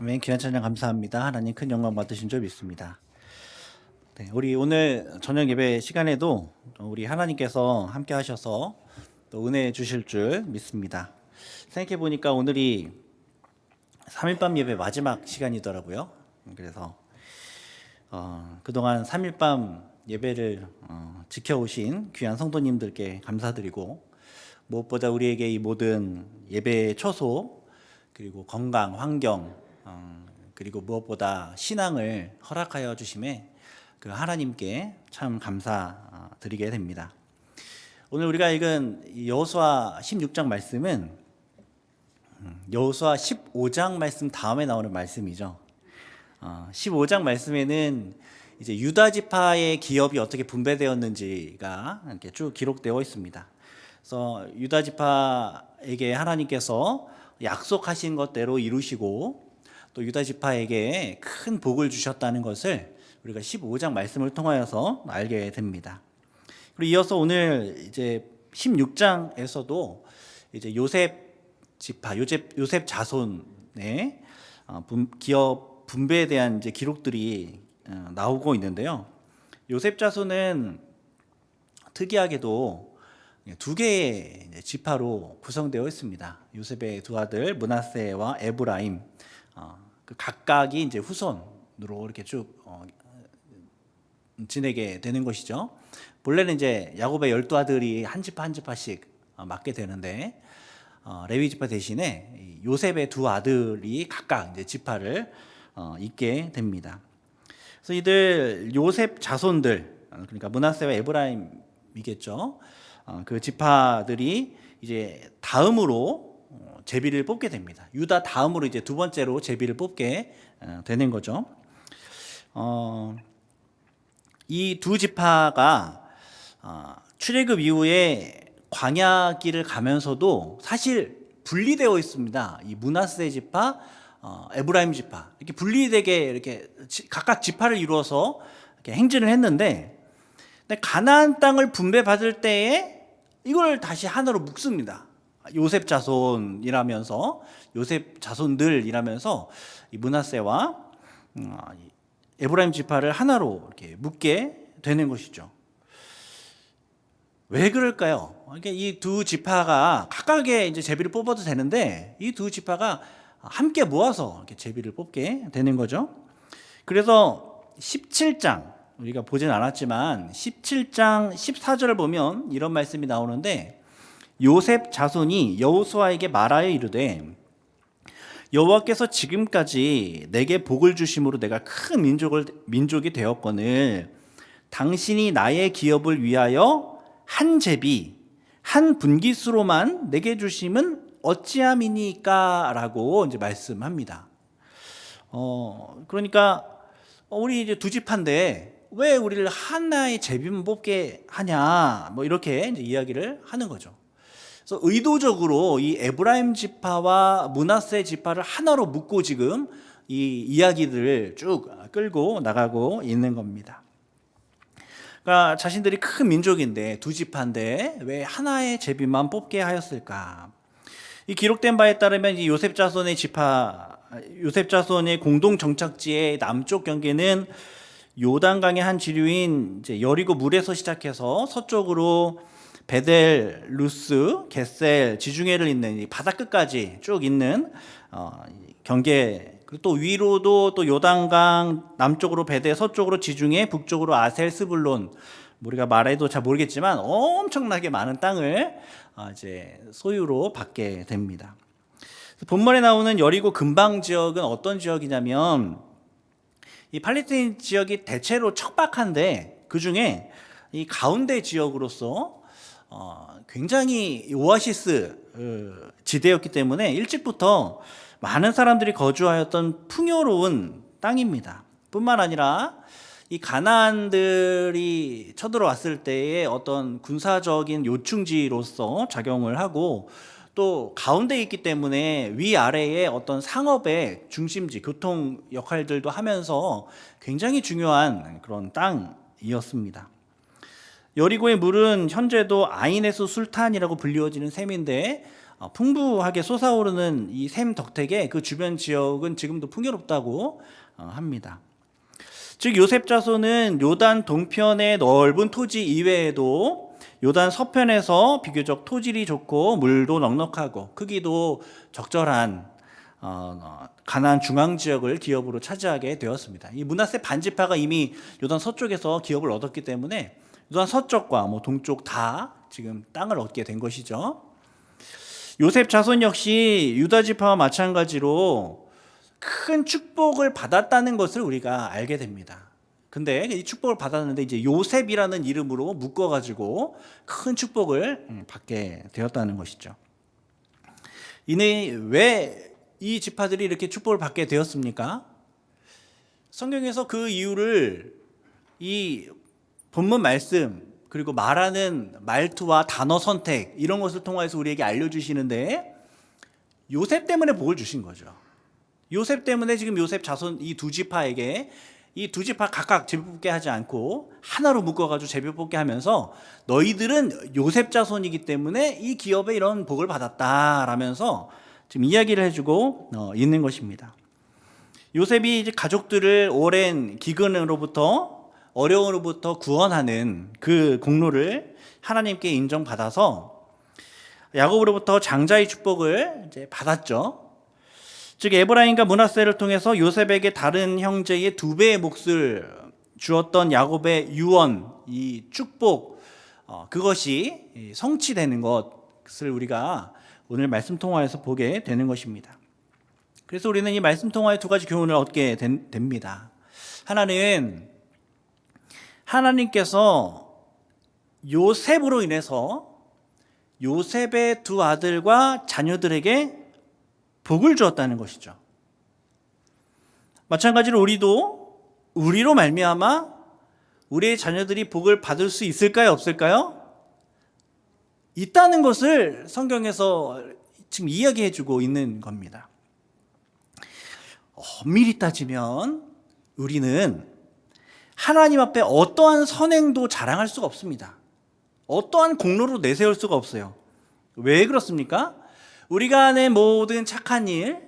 아멘. 귀한 찬양 감사합니다. 하나님 큰 영광 받으신 줄 믿습니다. 네, 우리 오늘 저녁 예배 시간에도 우리 하나님께서 함께 하셔서 또 은혜 주실 줄 믿습니다. 생각해 보니까 오늘이 3일밤 예배 마지막 시간이더라고요. 그래서 그동안 3일밤 예배를 지켜오신 귀한 성도님들께 감사드리고, 무엇보다 우리에게 이 모든 예배의 처소, 그리고 건강, 환경, 그리고 무엇보다 신앙을 허락하여 주심에 그 하나님께 참 감사드리게 됩니다. 오늘 우리가 읽은 여호수아 16장 말씀은 여호수아 15장 말씀 다음에 나오는 말씀이죠. 15장 말씀에는 이제 유다 지파의 기업이 어떻게 분배되었는지가 이렇게 쭉 기록되어 있습니다. 그래서 유다 지파에게 하나님께서 약속하신 것대로 이루시고 또 유다 지파에게 큰 복을 주셨다는 것을 우리가 15장 말씀을 통하여서 알게 됩니다. 그리고 이어서 오늘 이제 16장에서도 이제 요셉 지파, 요셉 자손의 기업 분배에 대한 이제 기록들이 나오고 있는데요. 요셉 자손은 특이하게도 두 개의 지파로 구성되어 있습니다. 요셉의 두 아들 므낫세와 에브라임, 그 각각이 이제 후손으로 이렇게 쭉 지내게 되는 것이죠. 본래는 이제 야곱의 12아들이 한 지파 한 지파씩 맡게 되는데, 레위 지파 대신에 요셉의 두 아들이 각각 이제 지파를 잇게 됩니다. 그래서 이들 요셉 자손들, 그러니까 므낫세와 에브라임이겠죠. 그 지파들이 이제 다음으로 제비를 뽑게 됩니다. 유다 다음으로 이제 두 번째로 제비를 뽑게 되는 거죠. 이 두 지파가 출애굽 이후에 광야길을 가면서도 사실 분리되어 있습니다. 이 므낫세 지파, 에브라임 지파 이렇게 분리되게 이렇게 각각 지파를 이루어서 이렇게 행진을 했는데, 가나안 땅을 분배받을 때에 이걸 다시 하나로 묶습니다. 요셉 자손이라면서, 요셉 자손들이라면서 이 므낫세와 에브라임 지파를 하나로 이렇게 묶게 되는 것이죠. 왜 그럴까요? 이 두 지파가 각각의 이제 제비를 뽑아도 되는데 이 두 지파가 함께 모아서 이렇게 제비를 뽑게 되는 거죠. 그래서 17장, 우리가 보진 않았지만 17장 14절을 보면 이런 말씀이 나오는데, 요셉 자손이 여호수아에게 말하여 이르되 여호와께서 지금까지 내게 복을 주심으로 내가 큰 민족이 되었거늘 당신이 나의 기업을 위하여 한 제비 한 분깃수로만 내게 주심은 어찌함이니까 라고 이제 말씀합니다. 그러니까 우리 이제 두 지파인데 왜 우리를 하나의 제비만 뽑게 하냐, 뭐 이렇게 이제 이야기를 하는 거죠. 그래서 의도적으로 이 에브라임 지파와 므낫세 지파를 하나로 묶고 지금 이 이야기들을 쭉 끌고 나가고 있는 겁니다. 그러니까 자신들이 큰 민족인데 두 지파인데 왜 하나의 제비만 뽑게 하였을까? 이 기록된 바에 따르면 이 요셉 자손의 공동 정착지의 남쪽 경계는 요단강의 한 지류인 이제 여리고 물에서 시작해서 서쪽으로 베델, 루스, 겟셀, 지중해를 잇는 이 바다 끝까지 쭉 있는 경계, 그리고 또 위로도 또 요단강 남쪽으로 베델, 서쪽으로 지중해, 북쪽으로 아셀, 스불론, 우리가 말해도 잘 모르겠지만 엄청나게 많은 땅을 이제 소유로 받게 됩니다. 본문에 나오는 여리고 근방 지역은 어떤 지역이냐면, 이 팔레스타인 지역이 대체로 척박한데 그 중에 이 가운데 지역으로서 굉장히 오아시스 지대였기 때문에 일찍부터 많은 사람들이 거주하였던 풍요로운 땅입니다. 뿐만 아니라 이 가나안들이 쳐들어왔을 때의 어떤 군사적인 요충지로서 작용을 하고, 또 가운데 있기 때문에 위아래의 어떤 상업의 중심지, 교통 역할들도 하면서 굉장히 중요한 그런 땅이었습니다. 여리고의 물은 현재도 아인에스 술탄이라고 불리워지는 셈인데, 풍부하게 솟아오르는 이 샘 덕택에 그 주변 지역은 지금도 풍요롭다고 합니다. 즉 요셉 자손은 요단 동편의 넓은 토지 이외에도 요단 서편에서 비교적 토질이 좋고 물도 넉넉하고 크기도 적절한 가나안 중앙 지역을 기업으로 차지하게 되었습니다. 이 므낫세 반지파가 이미 요단 서쪽에서 기업을 얻었기 때문에 요단 서쪽과 동쪽 다 지금 땅을 얻게 된 것이죠. 요셉 자손 역시 유다 지파와 마찬가지로 큰 축복을 받았다는 것을 우리가 알게 됩니다. 근데 이 축복을 받았는데 이제 요셉이라는 이름으로 묶어가지고 큰 축복을 받게 되었다는 것이죠. 이는 왜 이 지파들이 이렇게 축복을 받게 되었습니까? 성경에서 그 이유를 이 본문 말씀 그리고 말하는 말투와 단어 선택 이런 것을 통해서 우리에게 알려주시는데 요셉 때문에 복을 주신 거죠. 요셉 때문에 지금 요셉 자손 이 두 지파에게 이 두 지파 각각 제비 뽑게 하지 않고 하나로 묶어가지고 제비 뽑게 하면서 너희들은 요셉 자손이기 때문에 이 기업에 이런 복을 받았다라면서 지금 이야기를 해주고 있는 것입니다. 요셉이 이제 가족들을 오랜 기근으로부터 어려움으로부터 구원하는 그 공로를 하나님께 인정받아서 야곱으로부터 장자의 축복을 이제 받았죠. 즉 에브라임과 므낫세를 통해서 요셉에게 다른 형제의 2배의 몫을 주었던 야곱의 유언, 이 축복, 그것이 성취되는 것을 우리가 오늘 말씀 통화에서 보게 되는 것입니다. 그래서 우리는 이 말씀 통화의 2가지 교훈을 얻게 됩니다. 하나는 하나님께서 요셉으로 인해서 요셉의 2 아들과 자녀들에게 복을 주었다는 것이죠. 마찬가지로 우리로 말미암아 우리의 자녀들이 복을 받을 수 있을까요? 없을까요? 있다는 것을 성경에서 지금 이야기해주고 있는 겁니다. 엄밀히 따지면 우리는 하나님 앞에 어떠한 선행도 자랑할 수가 없습니다. 어떠한 공로로 내세울 수가 없어요. 왜 그렇습니까? 우리가 하는 모든 착한 일,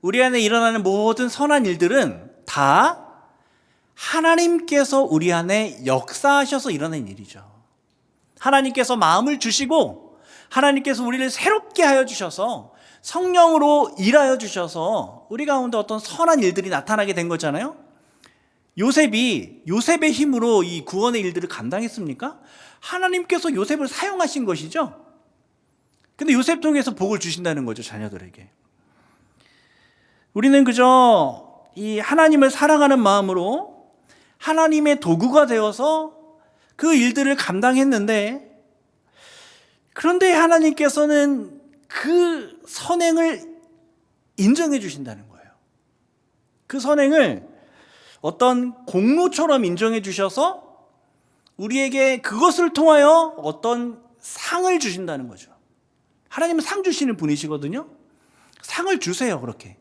우리 안에 일어나는 모든 선한 일들은 다 하나님께서 우리 안에 역사하셔서 일어난 일이죠. 하나님께서 마음을 주시고 하나님께서 우리를 새롭게 하여 주셔서 성령으로 일하여 주셔서 우리 가운데 어떤 선한 일들이 나타나게 된 거잖아요. 요셉의 힘으로 이 구원의 일들을 감당했습니까? 하나님께서 요셉을 사용하신 것이죠. 근데 요셉 통해서 복을 주신다는 거죠, 자녀들에게. 우리는 그저 이 하나님을 사랑하는 마음으로 하나님의 도구가 되어서 그 일들을 감당했는데, 그런데 하나님께서는 그 선행을 인정해 주신다는 거예요. 그 선행을 어떤 공로처럼 인정해 주셔서 우리에게 그것을 통하여 어떤 상을 주신다는 거죠. 하나님은 상 주시는 분이시거든요. 상을 주세요, 그렇게.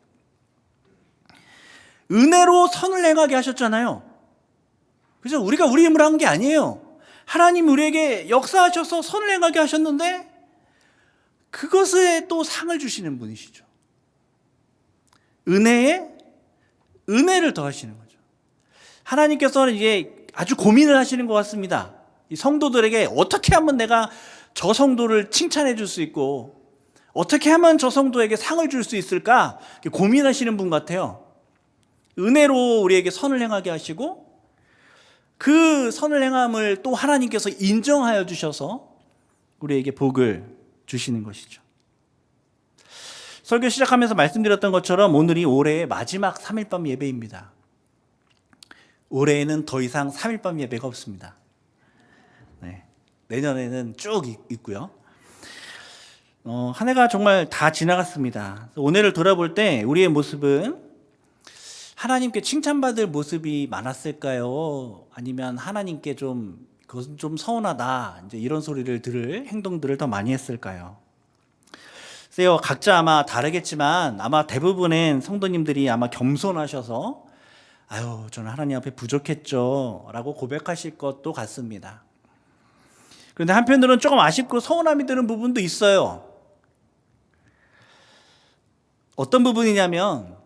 은혜로 선을 행하게 하셨잖아요. 그래서 우리가 우리 힘으로 한 게 아니에요. 하나님 우리에게 역사하셔서 선을 행하게 하셨는데 그것에 또 상을 주시는 분이시죠. 은혜에 은혜를 더하시는 거죠. 하나님께서는 이제 아주 고민을 하시는 것 같습니다. 이 성도들에게 어떻게 하면 내가 저 성도를 칭찬해 줄 수 있고 어떻게 하면 저 성도에게 상을 줄 수 있을까 고민하시는 분 같아요. 은혜로 우리에게 선을 행하게 하시고 그 선을 행함을 또 하나님께서 인정하여 주셔서 우리에게 복을 주시는 것이죠. 설교 시작하면서 말씀드렸던 것처럼 오늘이 올해의 마지막 3일밤 예배입니다. 올해에는 더 이상 3일밤 예배가 없습니다. 네, 내년에는 쭉 있고요. 한 해가 정말 다 지나갔습니다. 오늘을 돌아볼 때 우리의 모습은 하나님께 칭찬받을 모습이 많았을까요? 아니면 하나님께 그것은 좀 서운하다, 이제 이런 소리를 들을 행동들을 더 많이 했을까요? 글쎄요, 각자 아마 다르겠지만 아마 대부분의 성도님들이 아마 겸손하셔서 아유, 저는 하나님 앞에 부족했죠 라고 고백하실 것도 같습니다. 그런데 한편으로는 조금 아쉽고 서운함이 드는 부분도 있어요. 어떤 부분이냐면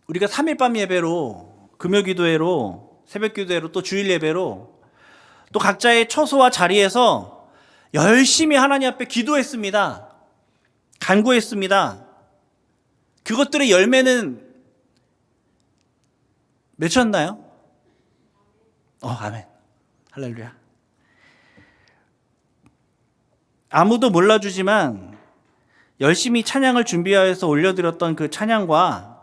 우리가 3일 밤 예배로, 금요 기도회로, 새벽 기도회로, 또 주일 예배로 또 각자의 처소와 자리에서 열심히 하나님 앞에 기도했습니다. 간구했습니다. 그것들의 열매는 맺혔나요? 아멘. 할렐루야. 아무도 몰라주지만 열심히 찬양을 준비하여서 올려드렸던 그 찬양과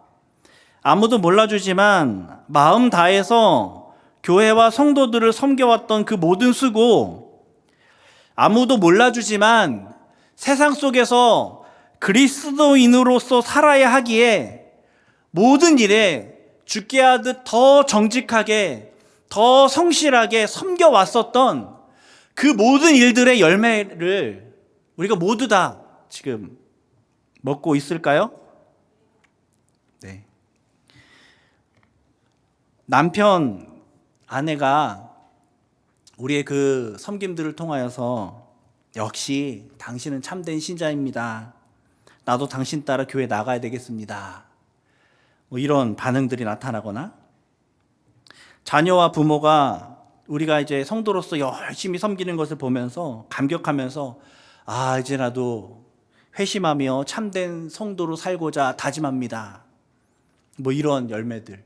아무도 몰라주지만 마음 다해서 교회와 성도들을 섬겨왔던 그 모든 수고, 아무도 몰라주지만 세상 속에서 그리스도인으로서 살아야 하기에 모든 일에 죽게 하듯 더 정직하게, 더 성실하게 섬겨왔었던 그 모든 일들의 열매를 우리가 모두 다 지금 먹고 있을까요? 네. 남편, 아내가 우리의 그 섬김들을 통하여서 역시 당신은 참된 신자입니다. 나도 당신 따라 교회 나가야 되겠습니다. 뭐 이런 반응들이 나타나거나, 자녀와 부모가 우리가 이제 성도로서 열심히 섬기는 것을 보면서 감격하면서 이제 나도 회심하며 참된 성도로 살고자 다짐합니다. 뭐 이런 열매들.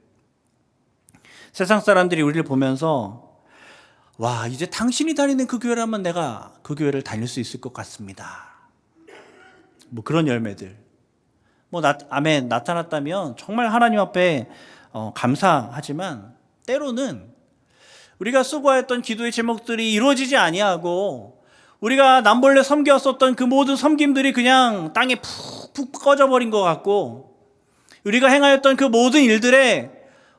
세상 사람들이 우리를 보면서 이제 당신이 다니는 그 교회라면 내가 그 교회를 다닐 수 있을 것 같습니다. 뭐 그런 열매들. 아멘, 나타났다면 정말 하나님 앞에 감사하지만 때로는 우리가 수고했던 기도의 제목들이 이루어지지 아니하고 우리가 남몰래 섬겼었던 그 모든 섬김들이 그냥 땅에 푹푹 꺼져버린 것 같고 우리가 행하였던 그 모든 일들에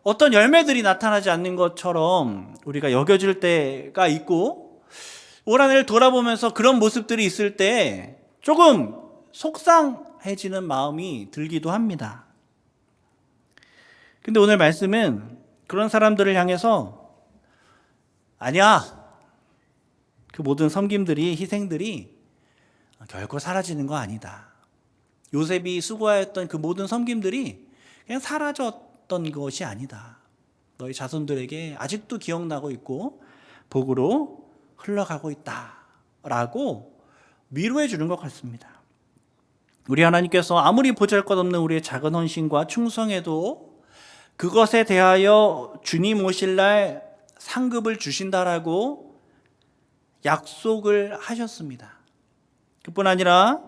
어떤 열매들이 나타나지 않는 것처럼 우리가 여겨질 때가 있고, 올 한 해를 돌아보면서 그런 모습들이 있을 때 조금 속상해지는 마음이 들기도 합니다. 근데 오늘 말씀은 그런 사람들을 향해서 아니야, 그 모든 섬김들이, 희생들이 결코 사라지는 거 아니다. 요셉이 수고하였던 그 모든 섬김들이 그냥 사라졌던 것이 아니다. 너희 자손들에게 아직도 기억나고 있고 복으로 흘러가고 있다 라고 위로해 주는 것 같습니다. 우리 하나님께서 아무리 보잘것없는 우리의 작은 헌신과 충성에도 그것에 대하여 주님 오실 날 상급을 주신다라고 약속을 하셨습니다. 그뿐 아니라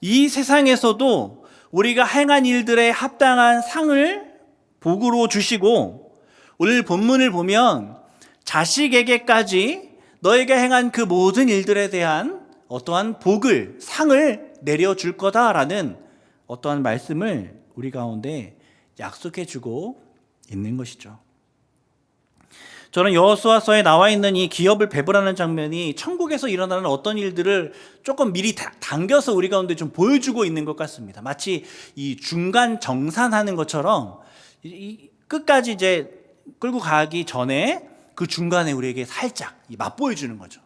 이 세상에서도 우리가 행한 일들에 합당한 상을 복으로 주시고, 오늘 본문을 보면 자식에게까지 너희가 행한 그 모든 일들에 대한 어떠한 복을, 상을 내려줄 거다라는 어떠한 말씀을 우리 가운데 약속해 주고 있는 것이죠. 저는 여호수아서에 나와 있는 이 기업을 배분하는 장면이 천국에서 일어나는 어떤 일들을 조금 미리 당겨서 우리 가운데 좀 보여주고 있는 것 같습니다. 마치 이 중간 정산하는 것처럼 끝까지 이제 끌고 가기 전에 그 중간에 우리에게 살짝 맛보여 주는 거죠.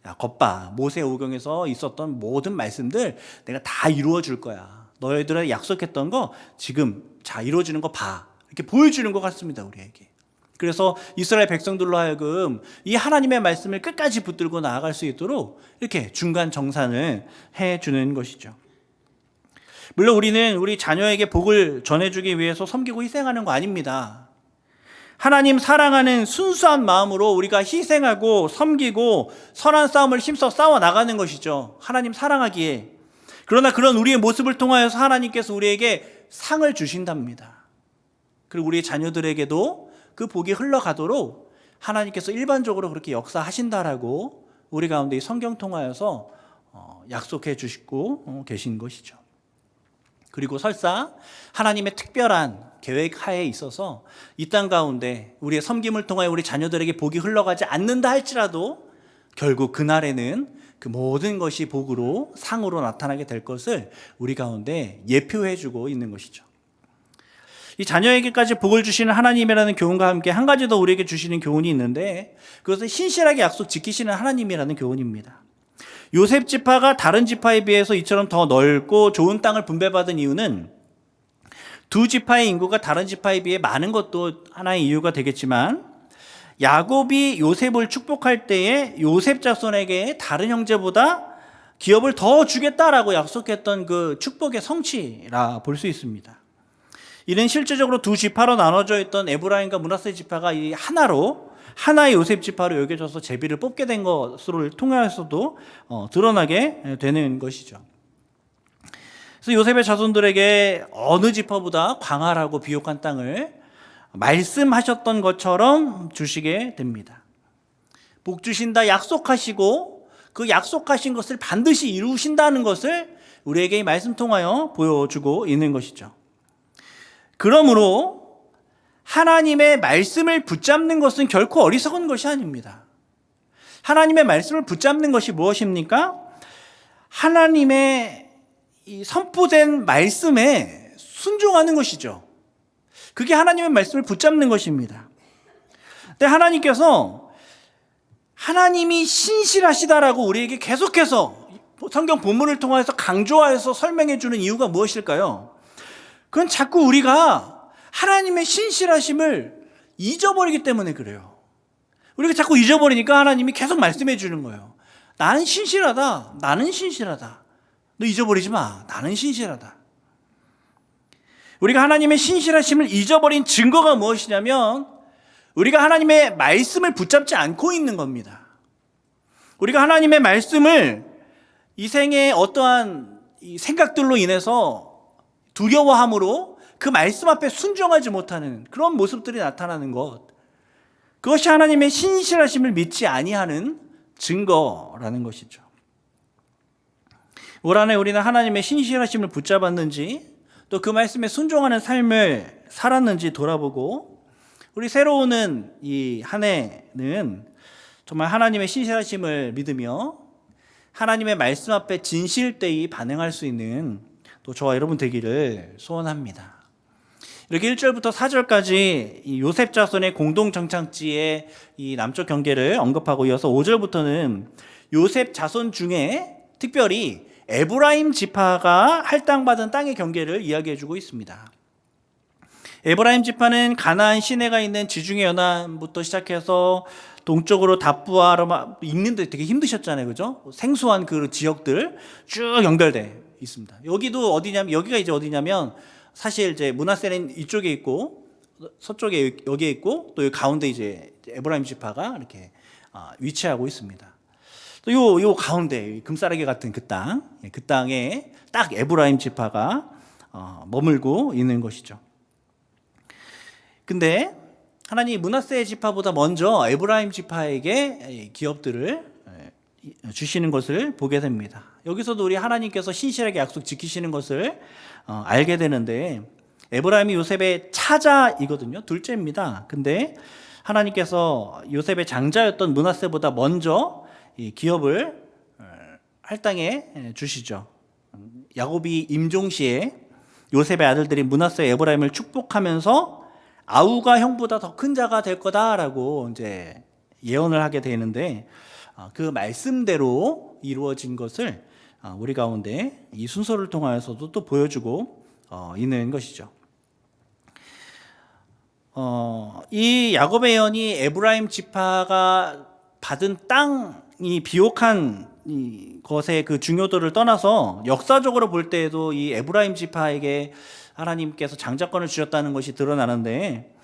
야, 겉봐, 모세오경에서 있었던 모든 말씀들 내가 다 이루어 줄 거야. 너희들한테 약속했던 거 지금 자 이루어지는 거 봐. 이렇게 보여주는 것 같습니다, 우리에게. 그래서 이스라엘 백성들로 하여금 이 하나님의 말씀을 끝까지 붙들고 나아갈 수 있도록 이렇게 중간 정산을 해주는 것이죠. 물론 우리는 우리 자녀에게 복을 전해주기 위해서 섬기고 희생하는 거 아닙니다. 하나님 사랑하는 순수한 마음으로 우리가 희생하고 섬기고 선한 싸움을 힘써 싸워 나가는 것이죠. 하나님 사랑하기에. 그러나 그런 우리의 모습을 통하여서 하나님께서 우리에게 상을 주신답니다. 그리고 우리 자녀들에게도 그 복이 흘러가도록 하나님께서 일반적으로 그렇게 역사하신다라고 우리 가운데 이 성경 통하여서 약속해 주시고 계신 것이죠. 그리고 설사 하나님의 특별한 계획 하에 있어서 이 땅 가운데 우리의 섬김을 통하여 우리 자녀들에게 복이 흘러가지 않는다 할지라도 결국 그날에는 그 모든 것이 복으로, 상으로 나타나게 될 것을 우리 가운데 예표해 주고 있는 것이죠. 이 자녀에게까지 복을 주시는 하나님이라는 교훈과 함께 한 가지 더 우리에게 주시는 교훈이 있는데, 그것은 신실하게 약속 지키시는 하나님이라는 교훈입니다. 요셉 지파가 다른 지파에 비해서 이처럼 더 넓고 좋은 땅을 분배받은 이유는 두 지파의 인구가 다른 지파에 비해 많은 것도 하나의 이유가 되겠지만, 야곱이 요셉을 축복할 때에 요셉 자손에게 다른 형제보다 기업을 더 주겠다라고 약속했던 그 축복의 성취라 볼 수 있습니다. 이는 실제적으로 두 지파로 나눠져 있던 에브라임과 므낫세 지파가 이 하나의 요셉 지파로 여겨져서 제비를 뽑게 된 것을 통해서도 드러나게 되는 것이죠. 그래서 요셉의 자손들에게 어느 지파보다 광활하고 비옥한 땅을 말씀하셨던 것처럼 주시게 됩니다. 복 주신다 약속하시고 그 약속하신 것을 반드시 이루신다는 것을 우리에게 이 말씀 통하여 보여주고 있는 것이죠. 그러므로 하나님의 말씀을 붙잡는 것은 결코 어리석은 것이 아닙니다. 하나님의 말씀을 붙잡는 것이 무엇입니까? 하나님의 이 선포된 말씀에 순종하는 것이죠. 그게 하나님의 말씀을 붙잡는 것입니다. 근데 하나님께서 하나님이 신실하시다라고 우리에게 계속해서 성경 본문을 통해서 강조하여서 설명해 주는 이유가 무엇일까요? 그건 자꾸 우리가 하나님의 신실하심을 잊어버리기 때문에 그래요. 우리가 자꾸 잊어버리니까 하나님이 계속 말씀해 주는 거예요. 나는 신실하다. 나는 신실하다. 너 잊어버리지 마. 나는 신실하다. 우리가 하나님의 신실하심을 잊어버린 증거가 무엇이냐면 우리가 하나님의 말씀을 붙잡지 않고 있는 겁니다. 우리가 하나님의 말씀을 이 생의 어떠한 생각들로 인해서 두려워함으로 그 말씀 앞에 순종하지 못하는 그런 모습들이 나타나는 것, 그것이 하나님의 신실하심을 믿지 아니하는 증거라는 것이죠. 올 한해 우리는 하나님의 신실하심을 붙잡았는지 또 그 말씀에 순종하는 삶을 살았는지 돌아보고, 우리 새로 오는 이 한 해는 정말 하나님의 신실하심을 믿으며 하나님의 말씀 앞에 진실되이 반응할 수 있는 또 저와 여러분 되기를 소원합니다. 이렇게 1절부터 4절까지 이 요셉 자손의 공동 정착지의 이 남쪽 경계를 언급하고 이어서 5절부터는 요셉 자손 중에 특별히 에브라임 지파가 할당받은 땅의 경계를 이야기해주고 있습니다. 에브라임 지파는 가나안 시내가 있는 지중해 연안부터 시작해서 동쪽으로 답부하로 있는데 되게 힘드셨잖아요, 그죠? 생소한 그 지역들 쭉 연결돼 있습니다. 여기도 어디냐면, 여기가 이제 어디냐면 사실 이제 므낫세는 이쪽에 있고 서쪽에 여기에 있고 또 여기 가운데 이제 에브라임 지파가 이렇게 위치하고 있습니다. 또 요 가운데 금싸라기 같은 그 땅에 딱 에브라임 지파가 머물고 있는 것이죠. 근데 하나님이 므낫세 지파보다 먼저 에브라임 지파에게 기업들을 주시는 것을 보게 됩니다. 여기서도 우리 하나님께서 신실하게 약속 지키시는 것을 알게 되는데, 에브라임이 요셉의 차자이거든요. 둘째입니다. 근데 하나님께서 요셉의 장자였던 므낫세보다 먼저 이 기업을 할당해 주시죠. 야곱이 임종시에 요셉의 아들들이 므낫세 에브라임을 축복하면서 아우가 형보다 더 큰 자가 될 거다라고 이제 예언을 하게 되는데, 그 말씀대로 이루어진 것을 우리 가운데 이 순서를 통하여서도 또 보여주고 있는 것이죠. 이 야곱의 예언이 에브라임 지파가 받은 땅이 비옥한 것의 그 중요도를 떠나서 역사적으로 볼 때에도 이 에브라임 지파에게 하나님께서 장자권을 주셨다는 것이 드러나는데,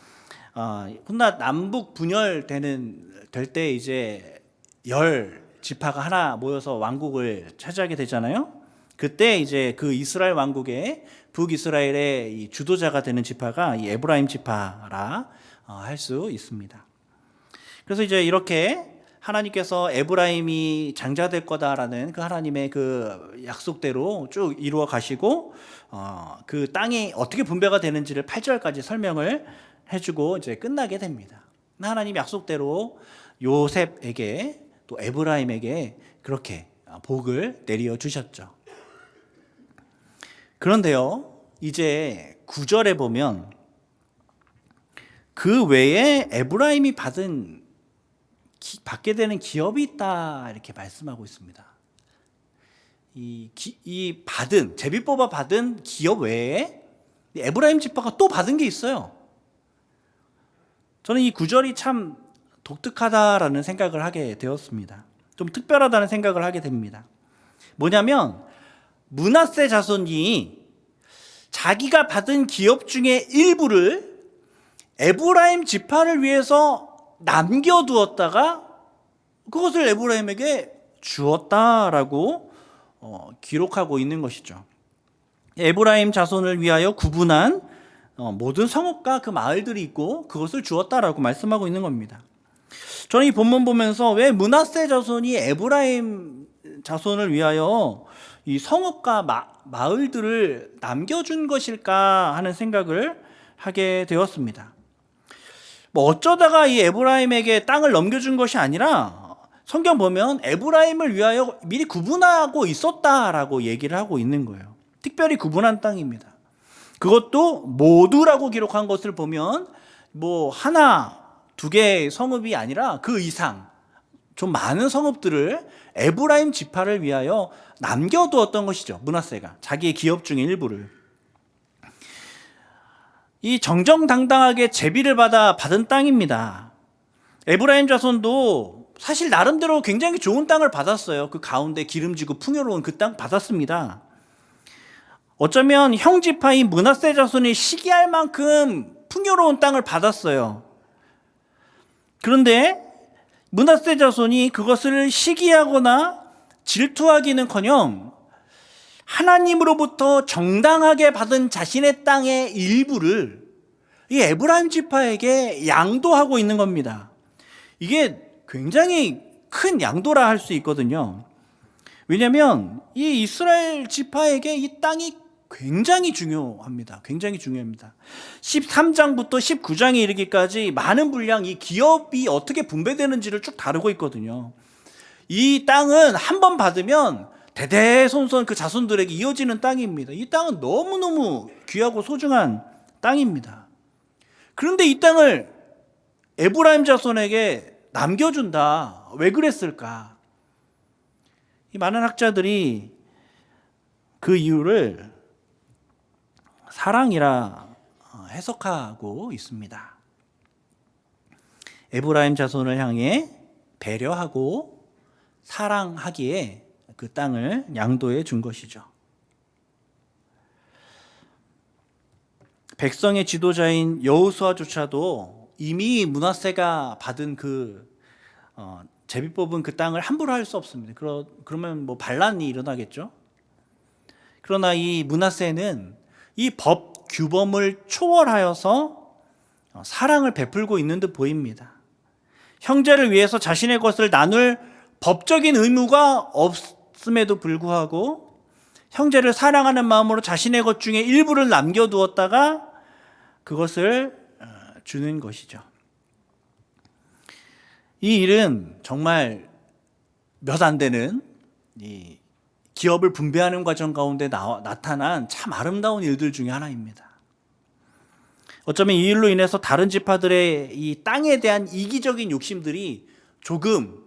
훗날 남북 분열될 때 이제 10지파가 하나 모여서 왕국을 차지하게 되잖아요. 그때 이제 그 이스라엘 왕국의 북이스라엘의 이 주도자가 되는 지파가 이 에브라임 지파라 할 수 있습니다. 그래서 이제 이렇게 하나님께서 에브라임이 장자될 거다라는 그 하나님의 그 약속대로 쭉 이루어 가시고, 그 땅이 어떻게 분배가 되는지를 8절까지 설명을 해주고 이제 끝나게 됩니다. 하나님 약속대로 요셉에게 또 에브라임에게 그렇게 복을 내려 주셨죠. 그런데요, 이제 9절에 보면 그 외에 에브라임이 받게 되는 기업이 있다 이렇게 말씀하고 있습니다. 이 받은 제비 뽑아 받은 기업 외에 에브라임 지파가 또 받은 게 있어요. 저는 이 구절이 참 독특하다라는 생각을 하게 되었습니다. 좀 특별하다는 생각을 하게 됩니다. 뭐냐면 므낫세 자손이 자기가 받은 기업 중에 일부를 에브라임 지파를 위해서 남겨두었다가 그것을 에브라임에게 주었다라고 기록하고 있는 것이죠. 에브라임 자손을 위하여 구분한 모든 성읍과 그 마을들이 있고 그것을 주었다라고 말씀하고 있는 겁니다. 저는 이 본문 보면서 왜 므낫세 자손이 에브라임 자손을 위하여 이 성읍과 마을들을 남겨준 것일까 하는 생각을 하게 되었습니다. 어쩌다가 이 에브라임에게 땅을 넘겨준 것이 아니라 성경 보면 에브라임을 위하여 미리 구분하고 있었다라고 얘기를 하고 있는 거예요. 특별히 구분한 땅입니다. 그것도 모두라고 기록한 것을 보면 하나, 두 개의 성읍이 아니라 그 이상 좀 많은 성읍들을 에브라임 지파를 위하여 남겨두었던 것이죠. 므낫세가 자기의 기업 중의 일부를. 이 정정당당하게 제비를 받은 땅입니다. 에브라임 자손도 사실 나름대로 굉장히 좋은 땅을 받았어요. 그 가운데 기름지고 풍요로운 그 땅 받았습니다. 어쩌면 형 지파인 므낫세 자손이 시기할 만큼 풍요로운 땅을 받았어요. 그런데 므낫세 자손이 그것을 시기하거나 질투하기는커녕 하나님으로부터 정당하게 받은 자신의 땅의 일부를 이 에브라임 지파에게 양도하고 있는 겁니다. 이게 굉장히 큰 양도라 할 수 있거든요. 왜냐하면 이 이스라엘 지파에게 이 땅이 굉장히 중요합니다. 굉장히 중요합니다. 13장부터 19장에 이르기까지 많은 분량 이 기업이 어떻게 분배되는지를 쭉 다루고 있거든요. 이 땅은 한 번 받으면 대대손손 그 자손들에게 이어지는 땅입니다. 이 땅은 너무너무 귀하고 소중한 땅입니다. 그런데 이 땅을 에브라임 자손에게 남겨준다. 왜 그랬을까? 이 많은 학자들이 그 이유를 사랑이라 해석하고 있습니다. 에브라임 자손을 향해 배려하고 사랑하기에 그 땅을 양도해 준 것이죠. 백성의 지도자인 여호수아조차도 이미 므낫세가 받은 제비 뽑은 그 땅을 함부로 할 수 없습니다. 그러면 반란이 일어나겠죠. 그러나 이 므낫세는 이 법 규범을 초월하여서 사랑을 베풀고 있는 듯 보입니다. 형제를 위해서 자신의 것을 나눌 법적인 의무가 없음에도 불구하고 형제를 사랑하는 마음으로 자신의 것 중에 일부를 남겨두었다가 그것을 주는 것이죠. 이 일은 정말 몇 안 되는 이 기업을 분배하는 과정 가운데 나타난 참 아름다운 일들 중에 하나입니다. 어쩌면 이 일로 인해서 다른 지파들의 이 땅에 대한 이기적인 욕심들이 조금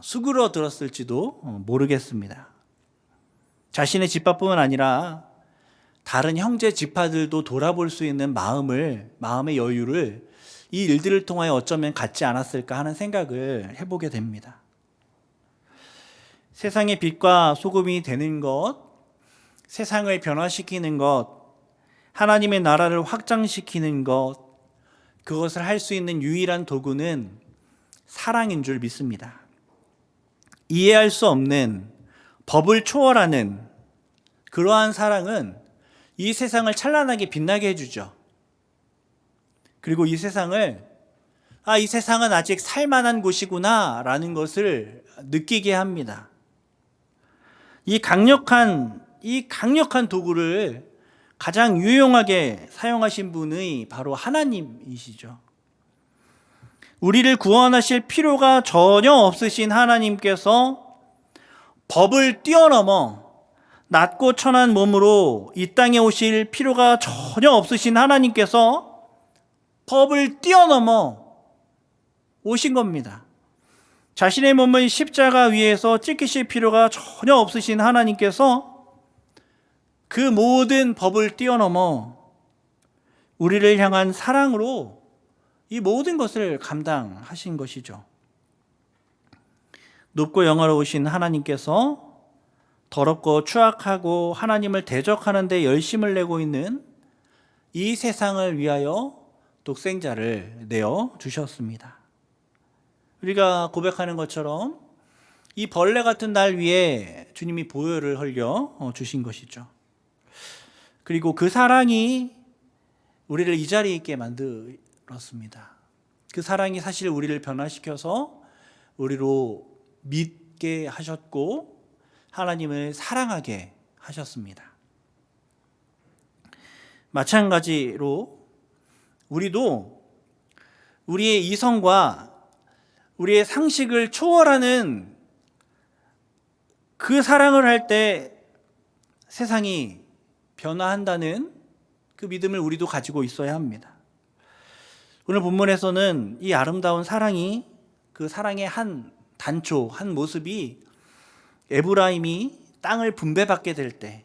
수그러들었을지도 모르겠습니다. 자신의 지파뿐만 아니라 다른 형제 지파들도 돌아볼 수 있는 마음의 여유를 이 일들을 통하여 어쩌면 갖지 않았을까 하는 생각을 해보게 됩니다. 세상의 빛과 소금이 되는 것, 세상을 변화시키는 것, 하나님의 나라를 확장시키는 것, 그것을 할 수 있는 유일한 도구는 사랑인 줄 믿습니다. 이해할 수 없는 법을 초월하는 그러한 사랑은 이 세상을 찬란하게 빛나게 해주죠. 그리고 이 세상은 아직 살만한 곳이구나 라는 것을 느끼게 합니다. 이 강력한 도구를 가장 유용하게 사용하신 분이 바로 하나님이시죠. 우리를 구원하실 필요가 전혀 없으신 하나님께서 법을 뛰어넘어 낮고 천한 몸으로 이 땅에 오실 필요가 전혀 없으신 하나님께서 법을 뛰어넘어 오신 겁니다. 자신의 몸을 십자가 위에서 찢기실 필요가 전혀 없으신 하나님께서 그 모든 법을 뛰어넘어 우리를 향한 사랑으로 이 모든 것을 감당하신 것이죠. 높고 영화로우신 하나님께서 더럽고 추악하고 하나님을 대적하는 데 열심을 내고 있는 이 세상을 위하여 독생자를 내어 주셨습니다. 우리가 고백하는 것처럼 이 벌레 같은 날 위에 주님이 보혈을 흘려 주신 것이죠. 그리고 그 사랑이 우리를 이 자리에 있게 만들었습니다. 그 사랑이 사실 우리를 변화시켜서 우리로 믿게 하셨고 하나님을 사랑하게 하셨습니다. 마찬가지로 우리도 우리의 이성과 우리의 상식을 초월하는 그 사랑을 할 때 세상이 변화한다는 그 믿음을 우리도 가지고 있어야 합니다. 오늘 본문에서는 이 아름다운 사랑이 그 사랑의 한 단초, 한 모습이 에브라임이 땅을 분배받게 될 때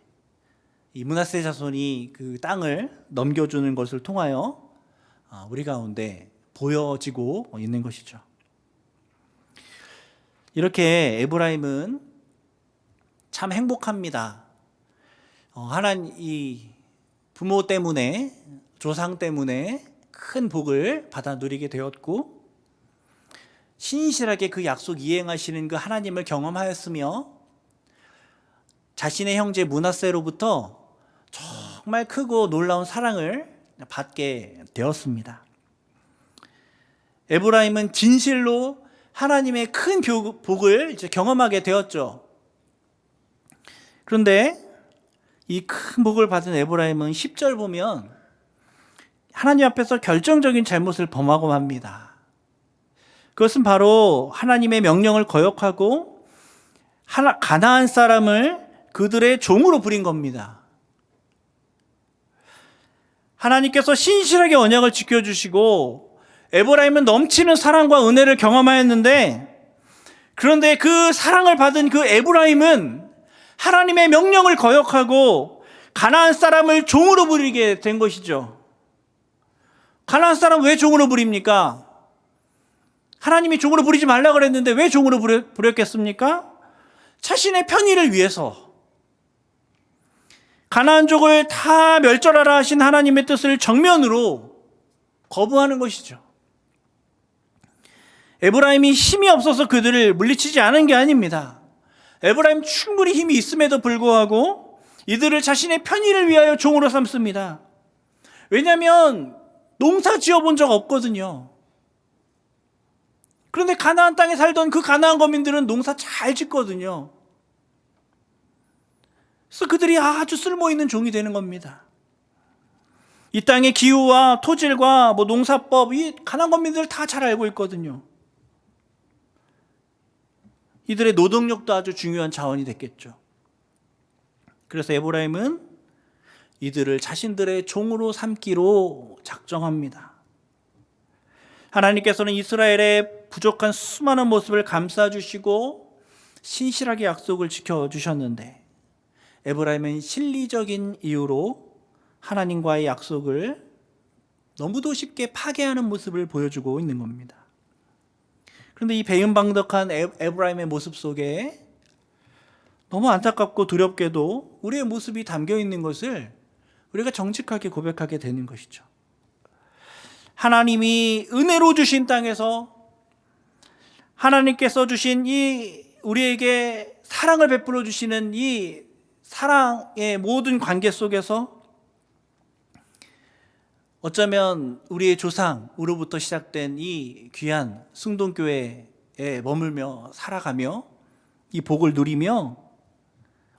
이 므낫세 자손이 그 땅을 넘겨주는 것을 통하여 우리 가운데 보여지고 있는 것이죠. 이렇게 에브라임은 참 행복합니다. 하나님 이 부모 때문에, 조상 때문에 큰 복을 받아 누리게 되었고 신실하게 그 약속 이행하시는 그 하나님을 경험하였으며 자신의 형제 므낫세로부터 정말 크고 놀라운 사랑을 받게 되었습니다. 에브라임은 진실로 하나님의 큰 복을 경험하게 되었죠. 그런데 이 큰 복을 받은 에브라임은 10절 보면 하나님 앞에서 결정적인 잘못을 범하고 맙니다. 그것은 바로 하나님의 명령을 거역하고 가나안 사람을 그들의 종으로 부린 겁니다. 하나님께서 신실하게 언약을 지켜주시고 에브라임은 넘치는 사랑과 은혜를 경험하였는데, 그런데 그 사랑을 받은 그 에브라임은 하나님의 명령을 거역하고 가나안 사람을 종으로 부리게 된 것이죠. 가나안 사람 왜 종으로 부립니까? 하나님이 종으로 부리지 말라 그랬는데 왜 종으로 부렸겠습니까? 자신의 편의를 위해서. 가나안족을 다 멸절하라 하신 하나님의 뜻을 정면으로 거부하는 것이죠. 에브라임이 힘이 없어서 그들을 물리치지 않은 게 아닙니다. 에브라임 충분히 힘이 있음에도 불구하고 이들을 자신의 편의를 위하여 종으로 삼습니다. 왜냐하면 농사 지어본 적 없거든요. 그런데 가나안 땅에 살던 그 가나안 거민들은 농사 잘 짓거든요. 그래서 그들이 아주 쓸모있는 종이 되는 겁니다. 이 땅의 기후와 토질과 농사법, 이 가나안 거민들 다 잘 알고 있거든요. 이들의 노동력도 아주 중요한 자원이 됐겠죠. 그래서 에브라임은 이들을 자신들의 종으로 삼기로 작정합니다. 하나님께서는 이스라엘의 부족한 수많은 모습을 감싸주시고 신실하게 약속을 지켜주셨는데 에브라임은 실리적인 이유로 하나님과의 약속을 너무도 쉽게 파괴하는 모습을 보여주고 있는 겁니다. 그런데 이 배은방덕한 에브라임의 모습 속에 너무 안타깝고 두렵게도 우리의 모습이 담겨 있는 것을 우리가 정직하게 고백하게 되는 것이죠. 하나님이 은혜로 주신 땅에서 하나님께서 주신 이 우리에게 사랑을 베풀어 주시는 이 사랑의 모든 관계 속에서 어쩌면 우리의 조상으로부터 시작된 이 귀한 승동교회에 머물며 살아가며 이 복을 누리며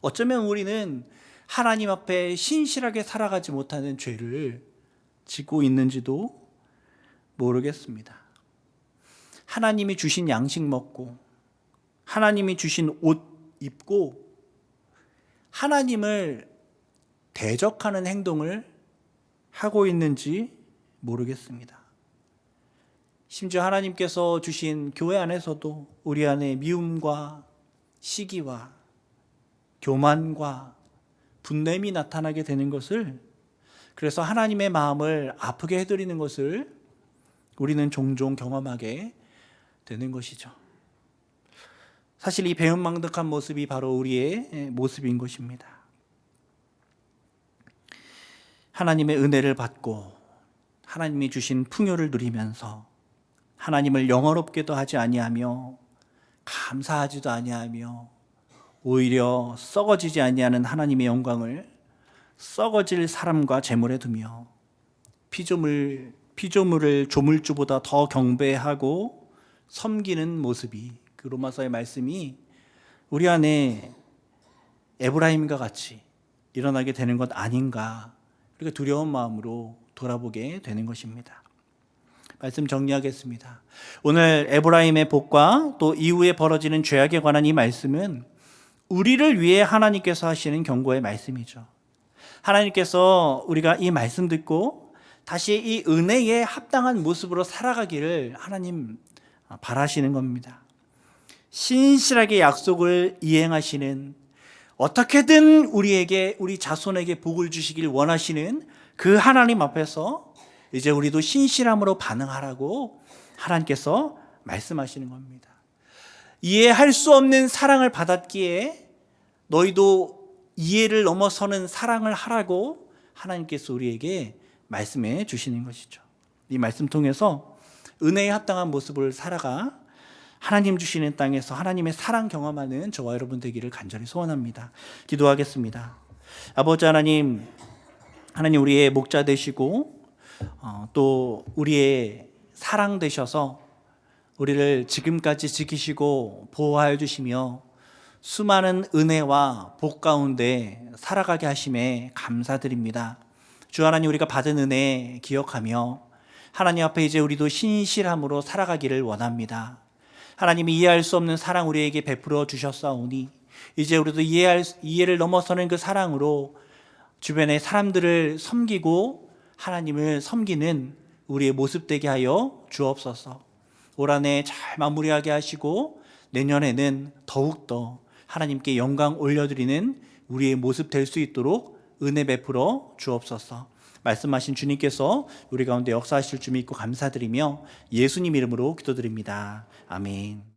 어쩌면 우리는 하나님 앞에 신실하게 살아가지 못하는 죄를 짓고 있는지도 모르겠습니다. 하나님이 주신 양식 먹고 하나님이 주신 옷 입고 하나님을 대적하는 행동을 하고 있는지 모르겠습니다. 심지어 하나님께서 주신 교회 안에서도 우리 안에 미움과 시기와 교만과 분냄이 나타나게 되는 것을, 그래서 하나님의 마음을 아프게 해드리는 것을 우리는 종종 경험하게 되는 것이죠. 사실 이 배은망덕한 모습이 바로 우리의 모습인 것입니다. 하나님의 은혜를 받고 하나님이 주신 풍요를 누리면서 하나님을 영화롭게도 하지 아니하며 감사하지도 아니하며 오히려 썩어지지 아니하는 하나님의 영광을 썩어질 사람과 재물에 두며 피조물을 조물주보다 더 경배하고 섬기는 모습이, 그 로마서의 말씀이 우리 안에 에브라임과 같이 일어나게 되는 것 아닌가, 이렇게 두려운 마음으로 돌아보게 되는 것입니다. 말씀 정리하겠습니다. 오늘 에브라임의 복과 또 이후에 벌어지는 죄악에 관한 이 말씀은 우리를 위해 하나님께서 하시는 경고의 말씀이죠. 하나님께서 우리가 이 말씀 듣고 다시 이 은혜에 합당한 모습으로 살아가기를 하나님 바라시는 겁니다. 신실하게 약속을 이행하시는, 어떻게든 우리에게, 우리 자손에게 복을 주시길 원하시는 그 하나님 앞에서 이제 우리도 신실함으로 반응하라고 하나님께서 말씀하시는 겁니다. 이해할 수 없는 사랑을 받았기에 너희도 이해를 넘어서는 사랑을 하라고 하나님께서 우리에게 말씀해 주시는 것이죠. 이 말씀 통해서 은혜에 합당한 모습을 살아가 하나님 주시는 땅에서 하나님의 사랑 경험하는 저와 여러분 되기를 간절히 소원합니다. 기도하겠습니다. 아버지 하나님, 하나님 우리의 목자 되시고 또 우리의 사랑 되셔서 우리를 지금까지 지키시고 보호하여 주시며 수많은 은혜와 복 가운데 살아가게 하심에 감사드립니다. 주 하나님, 우리가 받은 은혜 기억하며 하나님 앞에 이제 우리도 신실함으로 살아가기를 원합니다. 하나님이 이해할 수 없는 사랑 우리에게 베풀어 주셨사오니 이제 우리도 이해를 넘어서는 그 사랑으로 주변의 사람들을 섬기고 하나님을 섬기는 우리의 모습 되게 하여 주옵소서. 올 한 해 잘 마무리하게 하시고 내년에는 더욱더 하나님께 영광 올려드리는 우리의 모습 될 수 있도록 은혜 베풀어 주옵소서. 말씀하신 주님께서 우리 가운데 역사하실 줄 믿고 감사드리며 예수님 이름으로 기도드립니다. 아멘.